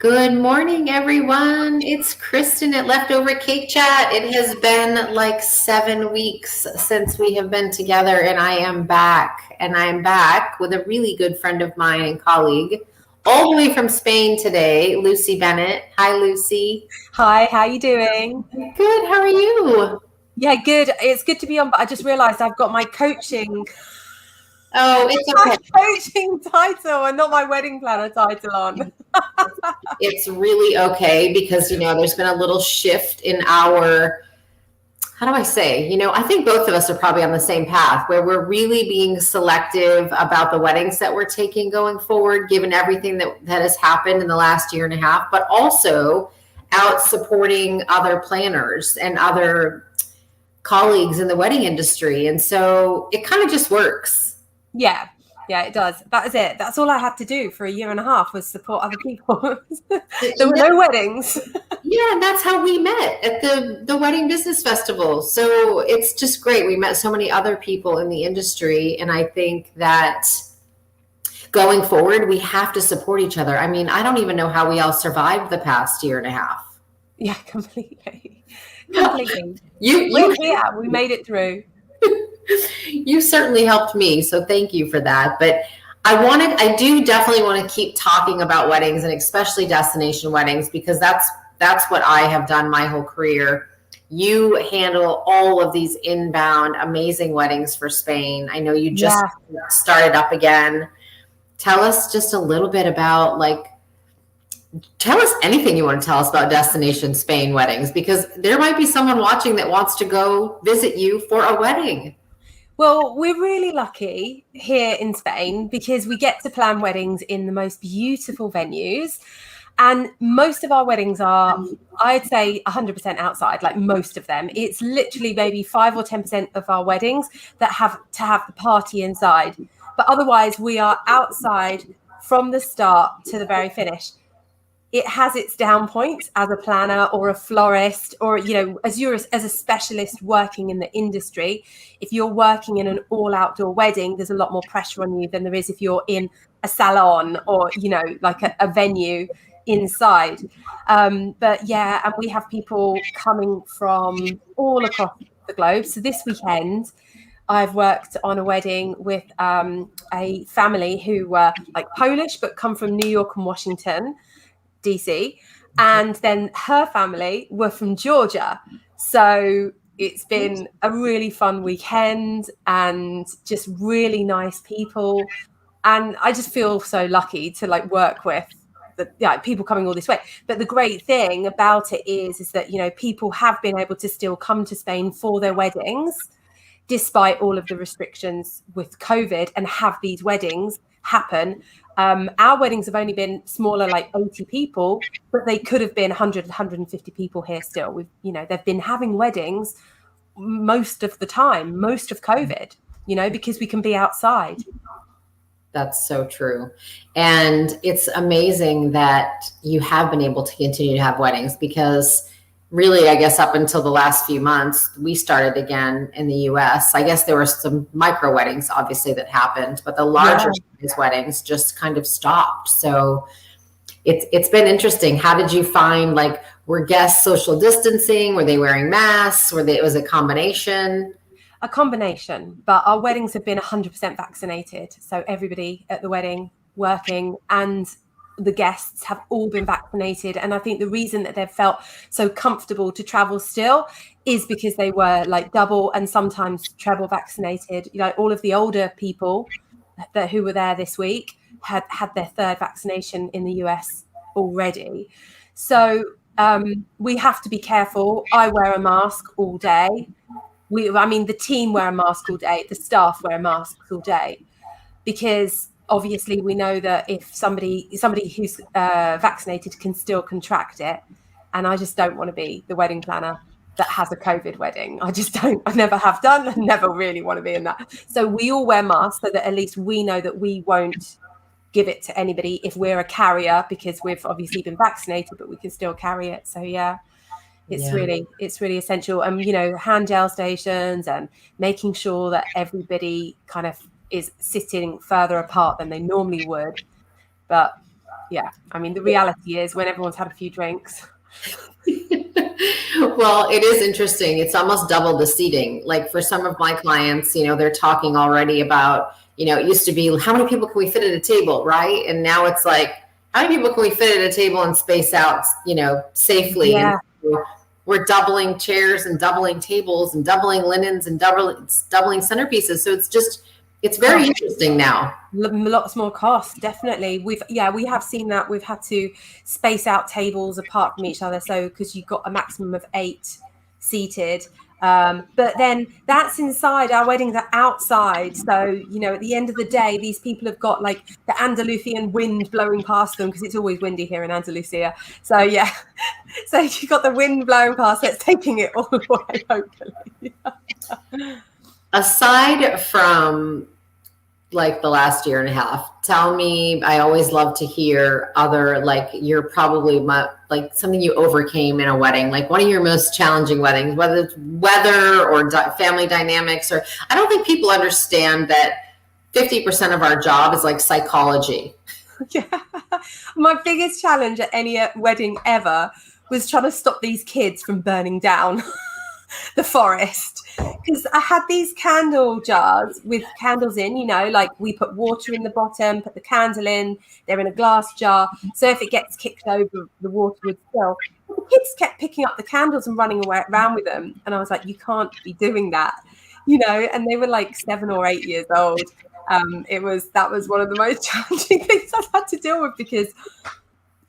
Good morning, everyone. It's Kristen at Leftover Cake Chat. It has been like 7 weeks since we have been together, and I am back. And I am back with a really good friend of mine and colleague, all the way from Spain today, Lucy Bennett. Hi, Lucy. Hi, how you doing? Good. How are you? Yeah, good. It's good to be on, but I just realized I've got my coaching Oh, it's my okay. coaching title and not my wedding planner title on. It's really okay because, there's been a little shift in our, how do I say, I think both of us are probably on the same path where we're really being selective about the weddings that we're taking going forward, given everything that has happened in the last year and a half, but also out supporting other planners and other colleagues in the wedding industry. And so it kind of just works. Yeah, it does. That is it. That's all I had to do for a year and a half was support other people. There were no weddings. Yeah, and that's how we met at the Wedding Business Festival. So it's just great. We met so many other people in the industry, and I think that going forward, we have to support each other. I mean, I don't even know how we all survived the past year and a half. Yeah, completely. Completely. You We're here. We made it through. you certainly helped me, so thank you for that. But I do definitely want to keep talking about weddings and especially destination weddings because that's what I have done my whole career. You handle all of these inbound amazing weddings for Spain. I know you just started up again. Tell us just a little bit about tell us anything you want to tell us about destination Spain weddings because there might be someone watching that wants to go visit you for a wedding. Well, we're really lucky here in Spain because we get to plan weddings in the most beautiful venues. And most of our weddings are, I'd say, 100% outside, like most of them. It's literally maybe 5 or 10% of our weddings that have to have the party inside. But otherwise, we are outside from the start to the very finish. It has its down points as a planner or a florist or, as a specialist working in the industry. If you're working in an all outdoor wedding, there's a lot more pressure on you than there is if you're in a salon or, like a venue inside. But yeah, and we have people coming from all across the globe. So this weekend, I've worked on a wedding with a family who were like Polish, but come from New York and Washington, DC, and then her family were from Georgia. So it's been a really fun weekend and just really nice people. And I just feel so lucky to work with people coming all this way. But the great thing about it is that, people have been able to still come to Spain for their weddings, despite all of the restrictions with COVID, and have these weddings happen. Our weddings have only been smaller, like 80 people, but they could have been 100, 150 people here still. They've been having weddings most of the time, most of COVID, because we can be outside. That's so true. And it's amazing that you have been able to continue to have weddings because really, I guess up until the last few months, we started again in the US. I guess there were some micro weddings, obviously, that happened, but the larger weddings just kind of stopped. So it's been interesting. How did you find, were guests social distancing? Were they wearing masks? It was a combination? A combination, but our weddings have been 100% vaccinated. So everybody at the wedding working and the guests have all been vaccinated. And I think the reason that they've felt so comfortable to travel still is because they were double and sometimes treble vaccinated. All of the older people who were there this week had their third vaccination in the US already. So we have to be careful. I wear a mask all day. The team wear a mask all day. The staff wear masks all day because obviously we know that if somebody who's vaccinated can still contract it. And I just don't want to be the wedding planner that has a COVID wedding. I just don't. I never have done. I never really want to be in that. So we all wear masks so that at least we know that we won't give it to anybody if we're a carrier, because we've obviously been vaccinated, but we can still carry it. So yeah. It's really essential. And, hand gel stations and making sure that everybody kind of is sitting further apart than they normally would. But Yeah. I mean, the reality is when everyone's had a few drinks. Well, it is interesting. It's almost double the seating. Like for some of my clients, they're talking already about, it used to be how many people can we fit at a table, right? And now it's like, how many people can we fit at a table and space out, safely? Yeah. And so we're doubling chairs and doubling tables and doubling linens and doubling centerpieces. So it's very interesting now. Lots more cost, definitely. We have seen that. We've had to space out tables apart from each other, so because you've got a maximum of 8 seated. But then that's inside. Our weddings are outside, so at the end of the day, these people have got like the Andalusian wind blowing past them, because it's always windy here in Andalusia. So yeah, so you've got the wind blowing past, that's taking it all away, hopefully. Aside from like the last year and a half, tell me, I always love to hear other, like you're probably like something you overcame in a wedding, like one of your most challenging weddings, whether it's weather or family dynamics, or I don't think people understand that 50% of our job is like psychology. Yeah. My biggest challenge at any wedding ever was trying to stop these kids from burning down the forest, because I had these candle jars with candles in, like we put water in the bottom, put the candle in, they're in a glass jar, so if it gets kicked over, the water would spill. The kids kept picking up the candles and running around with them, and I was like, you can't be doing that, and they were like 7 or 8 years old. That was one of the most challenging things I've had to deal with, because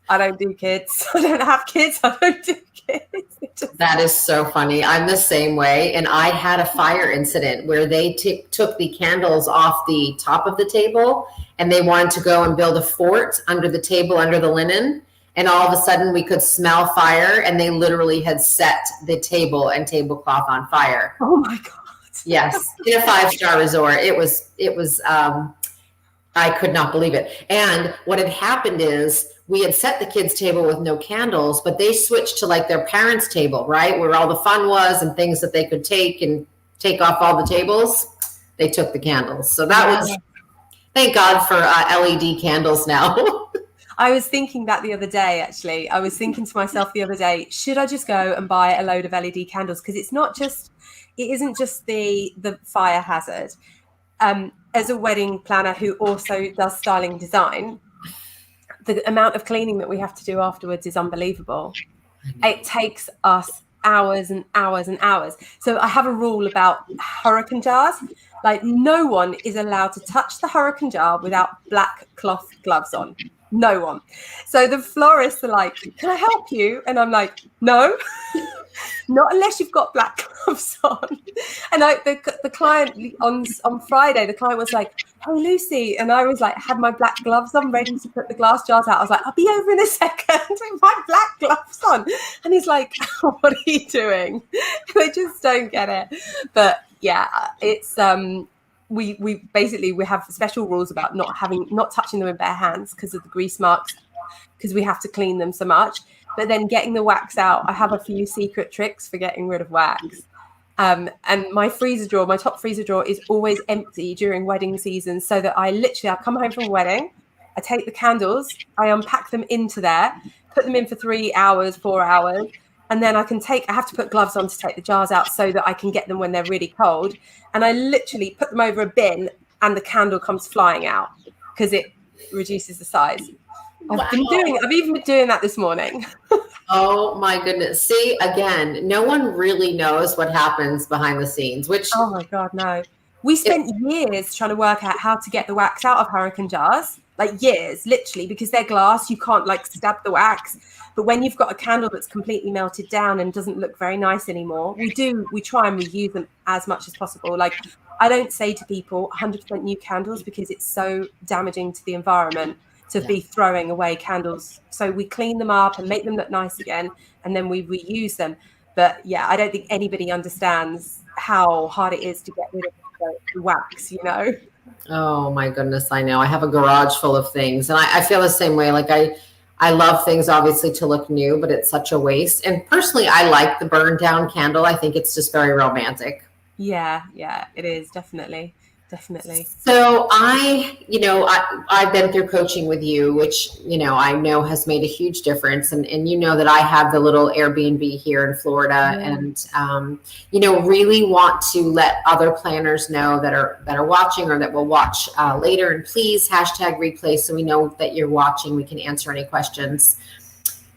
I don't do kids. I don't have kids. I don't do kids. That is so funny. I'm the same way. And I had a fire incident where they took the candles off the top of the table, and they wanted to go and build a fort under the table, under the linen. And all of a sudden we could smell fire, and they literally had set the table and tablecloth on fire. Oh my God. Yes. In a 5-star resort. It was, I could not believe it. And what had happened is we had set the kids' table with no candles, but they switched to like their parents' table, right? Where all the fun was and things that they could take off all the tables. They took the candles. So that was, thank God for LED candles now. I was thinking that the other day, actually. I was thinking to myself the other day, should I just go and buy a load of LED candles? Because it isn't just the fire hazard. As a wedding planner who also does styling design, the amount of cleaning that we have to do afterwards is unbelievable. It takes us hours and hours and hours. So I have a rule about hurricane jars. Like, no one is allowed to touch the hurricane jar without black cloth gloves on. No one. So the florists are like, can I help you? And I'm like, no. Not unless you've got black gloves on. And the client on Friday, the client was like, hey, Lucy. And I was like, had my black gloves on, ready to put the glass jars out. I was like, I'll be over in a second with my black gloves on. And he's like, what are you doing? They just don't get it. But yeah, it's we basically have special rules about not touching them with bare hands because of the grease marks, because we have to clean them so much. But then getting the wax out, I have a few secret tricks for getting rid of wax. And my top freezer drawer is always empty during wedding season, so that I come home from a wedding, I take the candles, I unpack them into there, put them in for 3 hours, 4 hours, and then I have to put gloves on to take the jars out so that I can get them when they're really cold. And I literally put them over a bin, and the candle comes flying out because it reduces the size. I've even been doing that this morning. Oh my goodness. See, again, no one really knows what happens behind the scenes, oh my God, no. We spent years trying to work out how to get the wax out of hurricane jars, like years, literally, because they're glass, you can't like stab the wax. But when you've got a candle that's completely melted down and doesn't look very nice anymore, we try and reuse them as much as possible. Like, I don't say to people 100% new candles, because it's so damaging to the environment to be throwing away candles. So we clean them up and make them look nice again, and then we reuse them. But yeah, I don't think anybody understands how hard it is to get rid of the wax, Oh my goodness, I know. I have a garage full of things, and I feel the same way. Like I love things obviously to look new, but it's such a waste. And personally, I like the burn down candle. I think it's just very romantic. Yeah, it is, definitely. Definitely. So I've been through coaching with you, which, I know has made a huge difference. And that I have the little Airbnb here in Florida, and, really want to let other planners know that are watching or that will watch later. And please hashtag replay so we know that you're watching. We can answer any questions.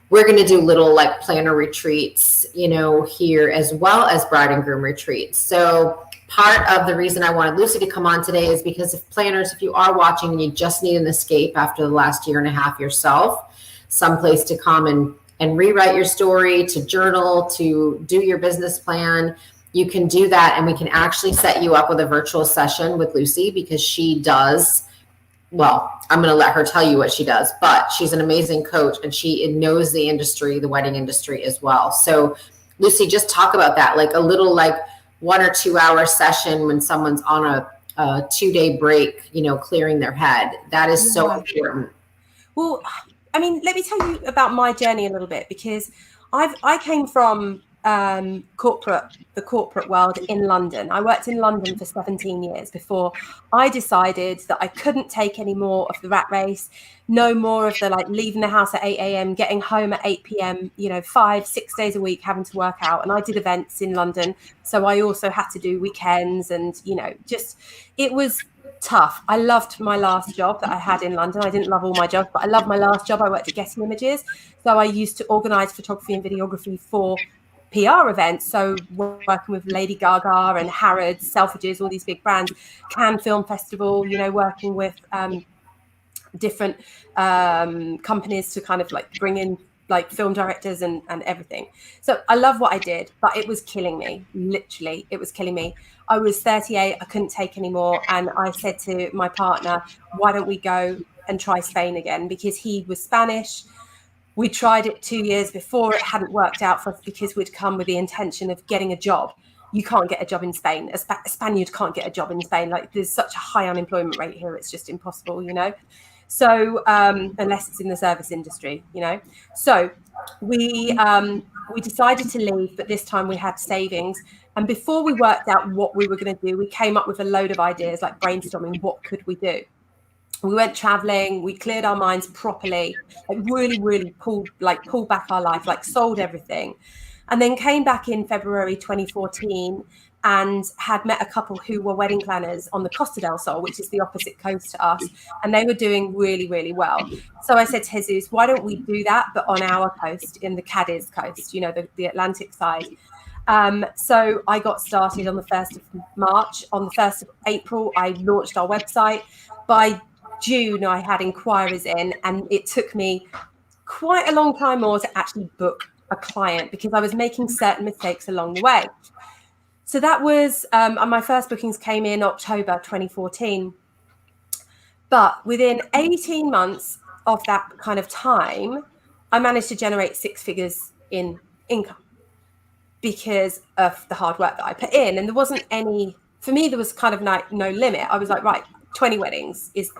We're going to do little like planner retreats, here, as well as bride and groom retreats. So part of the reason I wanted Lucy to come on today is because if you are watching and you just need an escape after the last year and a half yourself, someplace to come and rewrite your story, to journal, to do your business plan, you can do that. And we can actually set you up with a virtual session with Lucy, because she does, well, I'm going to let her tell you what she does, but she's an amazing coach and she knows the industry, the wedding industry as well. So Lucy, just talk about that, like a little 1 or 2 hour session when someone's on a 2-day break, clearing their head. That is so important. Well, I mean, let me tell you about my journey a little bit, because I came from the corporate world in London. I worked in London for 17 years before I decided that I couldn't take any more of the rat race, no more of the leaving the house at 8 a.m, getting home at 8 p.m, 5-6 days a week having to work out. And I did events in London, so I also had to do weekends, and it was tough. I loved my last job that I had in London. I didn't love all my jobs, but I loved my last job. I worked at Getty Images, so I used to organize photography and videography for PR events. So working with Lady Gaga and Harrods, Selfridges, all these big brands, Cannes Film Festival, working with different companies to kind of bring in film directors and everything. So I love what I did, but it was killing me. Literally, it was killing me. I was 38. I couldn't take any more. And I said to my partner, why don't we go and try Spain again? Because he was Spanish. We tried it 2 years before. It hadn't worked out for us because we'd come with the intention of getting a job. You can't get a job in Spain. A Spaniard can't get a job in Spain. There's such a high unemployment rate here. It's just impossible, So unless it's in the service industry, So we decided to leave, but this time we had savings. And before we worked out what we were going to do, we came up with a load of ideas, brainstorming, what could we do? We went traveling, we cleared our minds properly, really pulled back our life, sold everything. And then came back in February 2014 and had met a couple who were wedding planners on the Costa del Sol, which is the opposite coast to us. And they were doing really, really well. So I said to Jesus, why don't we do that, but on our coast, in the Cadiz coast, the Atlantic side. So I got started on the 1st of March. On the 1st of April, I launched our website. By June, I had inquiries in, and it took me quite a long time more to actually book a client because I was making certain mistakes along the way. So that was, my first bookings came in October 2014. But within 18 months of that kind of time, I managed to generate 6 figures in income because of the hard work that I put in. And there wasn't any, for me, there was kind of no limit. I was like, right, 20 weddings is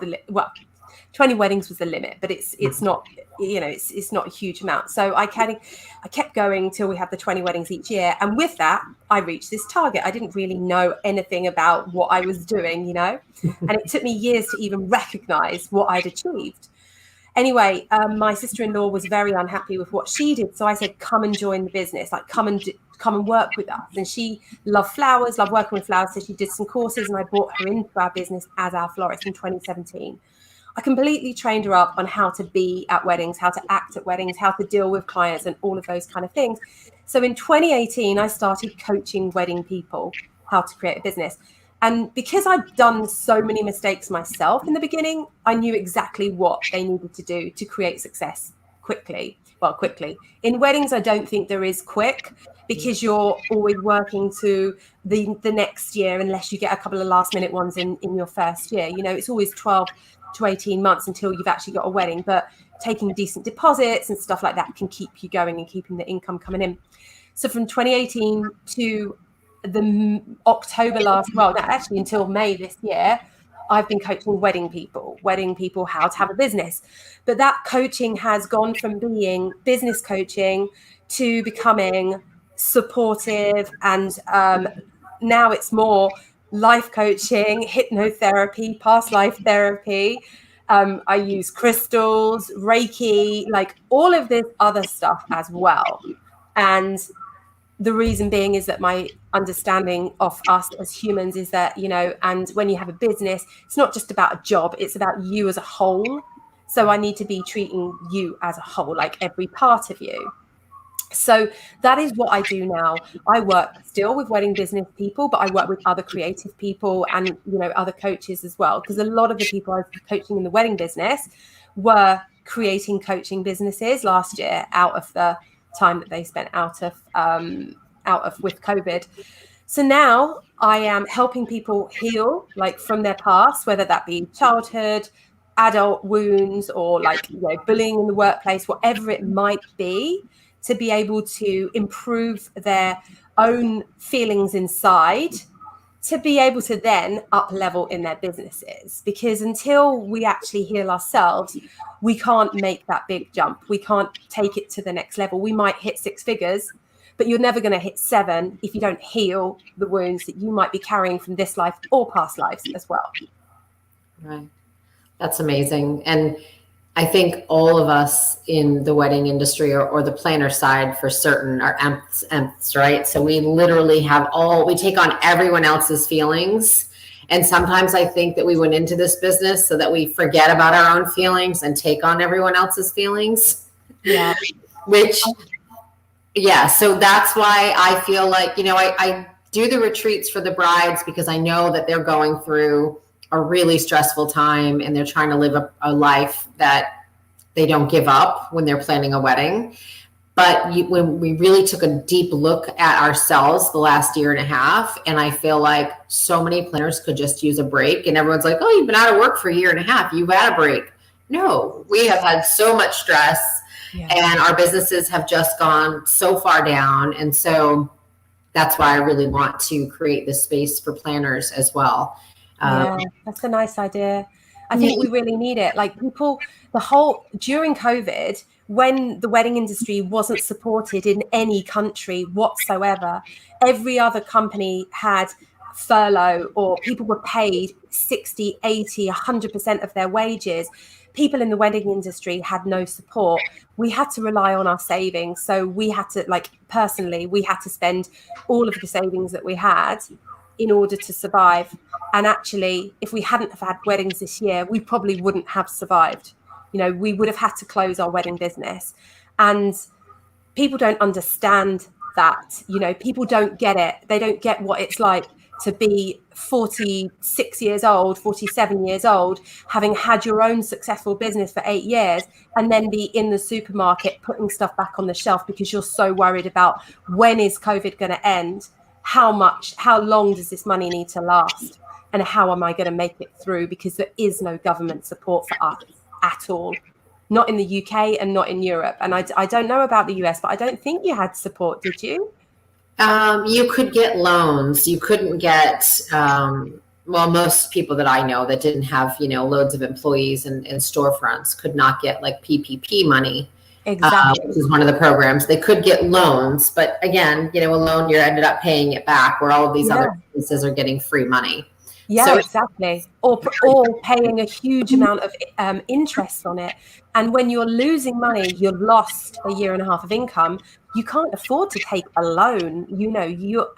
20 weddings was the limit, but it's not, it's not a huge amount. So I kept going till we had the 20 weddings each year. And with that, I reached this target. I didn't really know anything about what I was doing, and it took me years to even recognize what I'd achieved. Anyway, my sister-in-law was very unhappy with what she did. So I said, come and join the business, come and work with us. And she loved flowers, loved working with flowers. So she did some courses and I brought her into our business as our florist in 2017. I completely trained her up on how to be at weddings, how to act at weddings, how to deal with clients and all of those kind of things. So in 2018, I started coaching wedding people how to create a business. And because I'd done so many mistakes myself in the beginning, I knew exactly what they needed to do to create success quickly. Well, quickly. In weddings, I don't think there is quick because you're always working to the next year unless you get a couple of last minute ones in your first year. It's always 12 to 18 months until you've actually got a wedding. But taking decent deposits and stuff like that can keep you going and keeping the income coming in. So from 2018 to the October actually until May this year, I've been coaching wedding people how to have a business. But that coaching has gone from being business coaching to becoming supportive, and now it's more life coaching, hypnotherapy, past life therapy. I use crystals, Reiki, like all of this other stuff as well. And the reason being is that my understanding of us as humans is that, and when you have a business, it's not just about a job, it's about you as a whole. So I need to be treating you as a whole, like every part of you. So that is what I do now. I work still with wedding business people, but I work with other creative people and, other coaches as well. Because a lot of the people I was coaching in the wedding business were creating coaching businesses last year out of the time that they spent out of with COVID. So now I am helping people heal, like from their past, whether that be childhood, adult wounds, or like bullying in the workplace, whatever it might be, to be able to improve their own feelings inside, to be able to then up level in their businesses. Because until we actually heal ourselves, we can't make that big jump. We can't take it to the next level. We might hit 6 figures, but you're never going to hit 7 if you don't heal the wounds that you might be carrying from this life or past lives as well. Right. That's amazing. And I think all of us in the wedding industry or the planner side for certain are empaths, right? So we literally we take on everyone else's feelings. And sometimes I think that we went into this business so that we forget about our own feelings and take on everyone else's feelings. Yeah. So that's why I feel like, I do the retreats for the brides because I know that they're going through a really stressful time and they're trying to live a life that they don't give up when they're planning a wedding. But when we really took a deep look at ourselves the last year and a half, and I feel like so many planners could just use a break, and everyone's like, oh, you've been out of work for a year and a half. You've had a break. No, we have had so much stress and our businesses have just gone so far down. And so that's why I really want to create this space for planners as well. That's a nice idea. I think we really need it. Like people, during COVID, when the wedding industry wasn't supported in any country whatsoever, every other company had furlough or people were paid 60, 80, 100% of their wages. People in the wedding industry had no support. We had to rely on our savings. So we had to, personally, we had to spend all of the savings that we had in order to survive. And actually, if we hadn't have had weddings this year, we probably wouldn't have survived. We would have had to close our wedding business. And people don't understand that. People don't get it. They don't get what it's like to be 46 years old, 47 years old, having had your own successful business for 8 years, and then be in the supermarket putting stuff back on the shelf because you're so worried about when is COVID going to end? How long does this money need to last? And how am I going to make it through? Because there is no government support for us at all. Not in the UK and not in Europe. And I don't know about the US, but I don't think you had support, did you? You could get loans. You couldn't get, most people that I know that didn't have, loads of employees and storefronts could not get like PPP money. Exactly. Which is one of the programs. They could get loans, but again, a loan, you ended up paying it back, where all of these other businesses are getting free money. Yeah, so, exactly. Or paying a huge amount of interest on it. And when you're losing money, you've lost a year and a half of income. You can't afford to take a loan.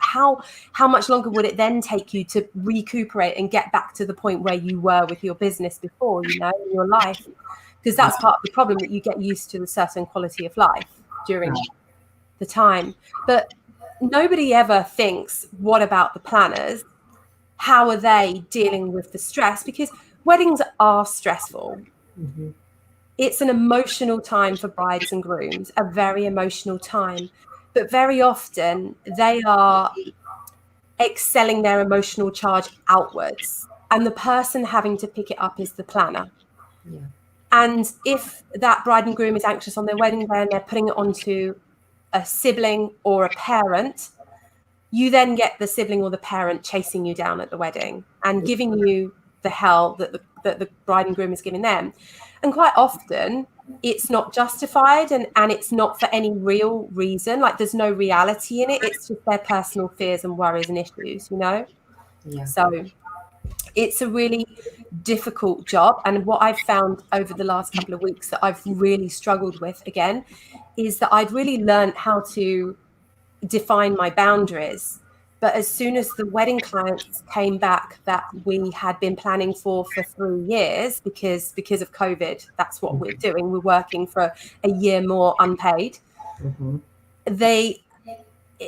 How much longer would it then take you to recuperate and get back to the point where you were with your business before, in your life? Because that's part of the problem, that you get used to a certain quality of life during the time. But nobody ever thinks, what about the planners? How are they dealing with the stress? Because weddings are stressful. Mm-hmm. It's an emotional time for brides and grooms, a very emotional time. But very often they are excelling their emotional charge outwards. And the person having to pick it up is the planner. Yeah. And if that bride and groom is anxious on their wedding day and they're putting it onto a sibling or a parent, you then get the sibling or the parent chasing you down at the wedding and giving you the hell that the bride and groom is giving them. And quite often it's not justified and it's not for any real reason. Like there's no reality in it. It's just their personal fears and worries and issues, Yeah. So it's a really difficult job. And what I've found over the last couple of weeks that I've really struggled with again is that I'd really learned how to define my boundaries. But as soon as the wedding clients came back that we had been planning for 3 years, because of COVID, that's what we're doing. We're working for a year more unpaid. Mm-hmm.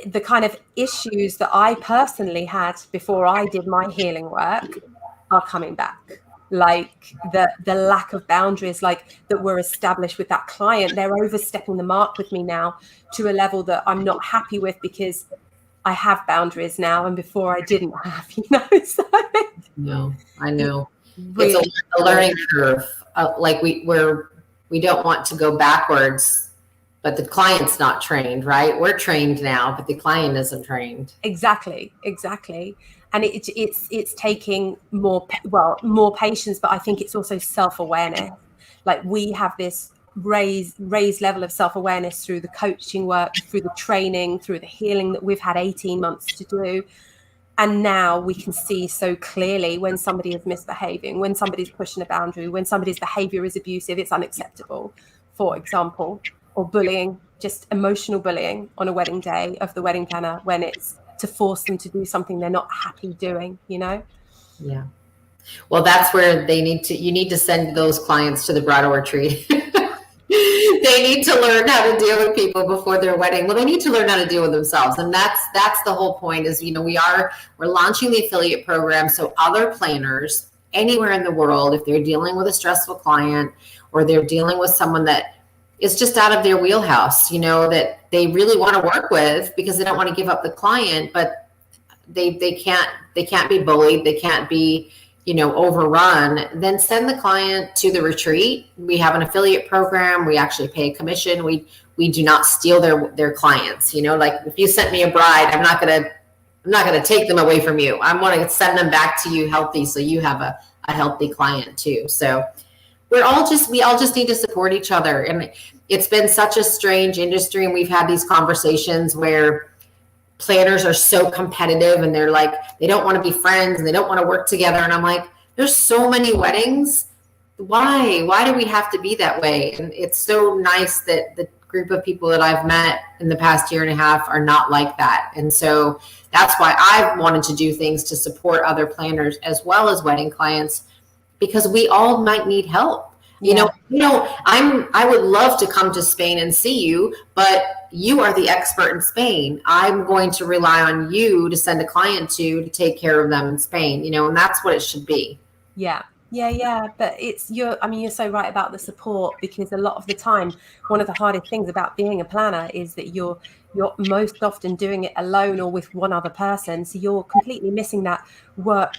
The kind of issues that I personally had before I did my healing work are coming back. Like the lack of boundaries, like that were established with that client, they're overstepping the mark with me now to a level that I'm not happy with, because I have boundaries now and before I didn't have, so No, I know. really, It's a learning curve. Like we don't want to go backwards, but the client's not trained, right? We're trained now, but the client isn't trained. Exactly. And it's taking more patience, but I think it's also self-awareness. Like we have this raised level of self-awareness through the coaching work, through the training, through the healing that we've had 18 months to do. And now we can see so clearly when somebody is misbehaving, when somebody's pushing a boundary, when somebody's behavior is abusive, it's unacceptable, for example, or bullying, just emotional bullying on a wedding day of the wedding planner, when it's to force them to do something they're not happy doing, Yeah. Well, that's where you need to send those clients to the bridal retreat. They need to learn how to deal with people before their wedding. Well, they need to learn how to deal with themselves. And that's the whole point is, we're launching the affiliate program. So other planners anywhere in the world, if they're dealing with a stressful client or they're dealing with someone that is just out of their wheelhouse, that they really want to work with because they don't want to give up the client, but they can't be bullied. They can't be, overrun, then send the client to the retreat. We have an affiliate program. We actually pay a commission. We do not steal their clients. Like if you sent me a bride, I'm not going to take them away from you. I want to send them back to you healthy, so you have a healthy client too. So we all just need to support each other. And it's been such a strange industry, and we've had these conversations where planners are so competitive and they're like, they don't want to be friends and they don't want to work together. And I'm like, there's so many weddings. Why do we have to be that way? And it's so nice that the group of people that I've met in the past year and a half are not like that. And so that's why I've wanted to do things to support other planners as well as wedding clients, because we all might need help. I would love to come to Spain and see you, but you are the expert in Spain. I'm going to rely on you to send a client to take care of them in Spain, and that's what it should be. Yeah. But you're so right about the support, because a lot of the time, one of the hardest things about being a planner is that you're most often doing it alone or with one other person. So you're completely missing that work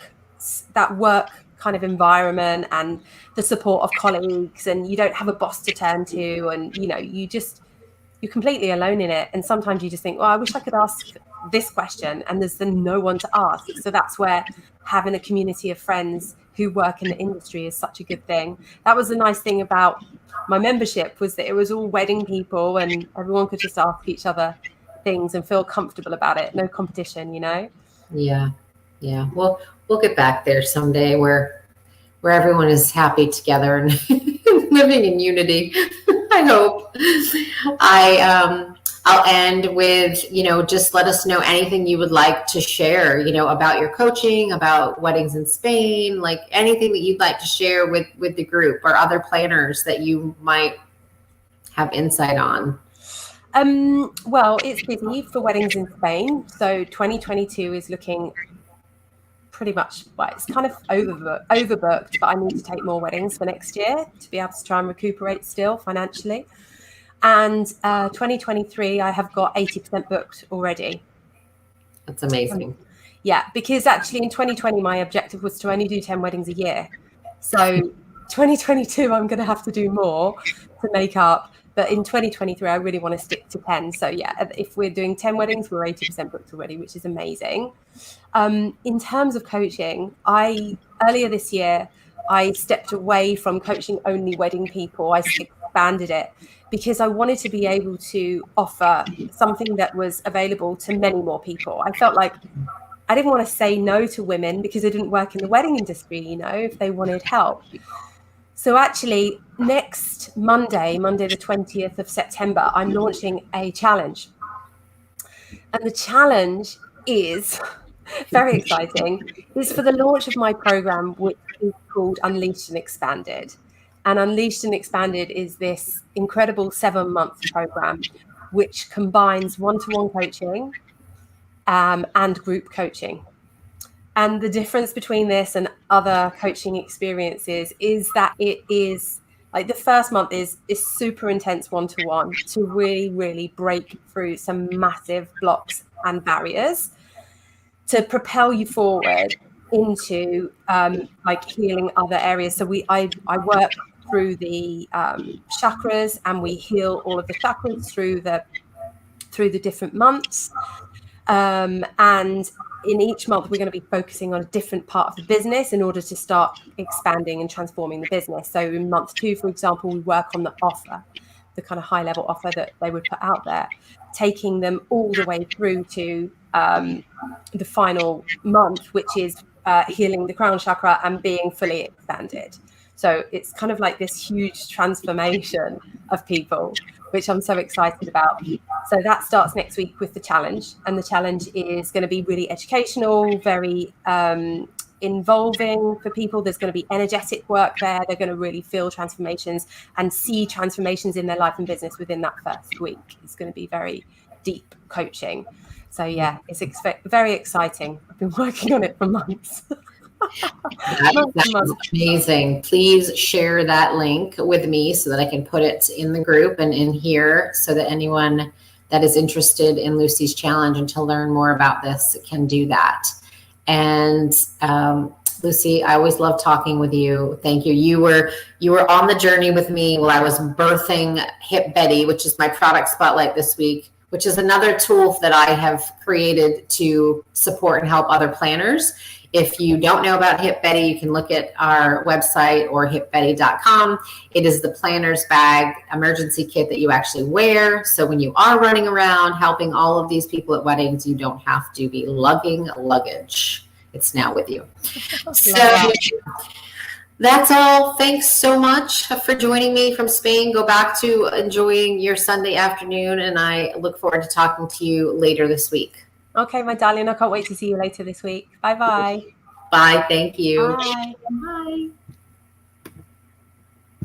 kind of environment and the support of colleagues, and you don't have a boss to turn to, and you're completely alone in it. And sometimes you just think, I wish I could ask this question, and there's then no one to ask. So that's where having a community of friends who work in the industry is such a good thing. That was the nice thing about my membership, was that it was all wedding people and everyone could just ask each other things and feel comfortable about it. No competition, Yeah. Well, we'll get back there someday where everyone is happy together and living in unity. I hope. I'll end with, just let us know anything you would like to share, about your coaching, about weddings in Spain, like anything that you'd like to share with the group or other planners that you might have insight on. Well, it's busy for weddings in Spain. So 2022 is looking pretty much, it's kind of overbooked, but I need to take more weddings for next year to be able to try and recuperate still financially. And 2023, I have got 80% booked already. That's amazing. Yeah, because actually in 2020, my objective was to only do 10 weddings a year. So 2022, I'm going to have to do more to make up. But in 2023, I really want to stick to 10. So yeah, if we're doing 10 weddings, we're 80% booked already, which is amazing. In terms of coaching, earlier this year, I stepped away from coaching only wedding people. I expanded it because I wanted to be able to offer something that was available to many more people. I felt like I didn't want to say no to women because I didn't work in the wedding industry, you know, if they wanted help. So actually, next Monday the 20th of September, I'm launching a challenge. And the challenge is very exciting. It's for the launch of my program, which is called Unleashed and Expanded. And Unleashed and Expanded is this incredible 7-month program which combines one-to-one coaching and group coaching. And the difference between this and other coaching experiences is that it is like the first month is super intense one-to-one to really break through some massive blocks and barriers to propel you forward into like healing other areas. So I work through the chakras, and we heal all of the chakras through the different months. And in each month, we're going to be focusing on a different part of the business in order to start expanding and transforming the business. So in month 2, for example, we work on the offer, the kind of high level offer that they would put out there, taking them all the way through to the final month, which is healing the crown chakra and being fully expanded. So it's kind of like this huge transformation of people, which I'm so excited about. So that starts next week with the challenge. And the challenge is going to be really educational, very involving for people. There's going to be energetic work there. They're going to really feel transformations and see transformations in their life and business within that first week. It's going to be very deep coaching. So yeah, it's very exciting. I've been working on it for months. That's amazing. Please share that link with me so that I can put it in the group and in here so that anyone that is interested in Lucy's challenge and to learn more about this can do that. And Lucy, I always love talking with you. Thank you. You were on the journey with me while I was birthing Hip Betty, which is my product spotlight this week, which is another tool that I have created to support and help other planners. If you don't know about Hip Betty, you can look at our website or hipbetty.com. It is the planner's bag emergency kit that you actually wear. So when you are running around helping all of these people at weddings, you don't have to be lugging luggage. It's now with you. So that's all. Thanks so much for joining me from Spain. Go back to enjoying your Sunday afternoon, and I look forward to talking to you later this week. Okay, my darling, I can't wait to see you later this week. Bye-bye. Bye. Thank you. Bye. Bye.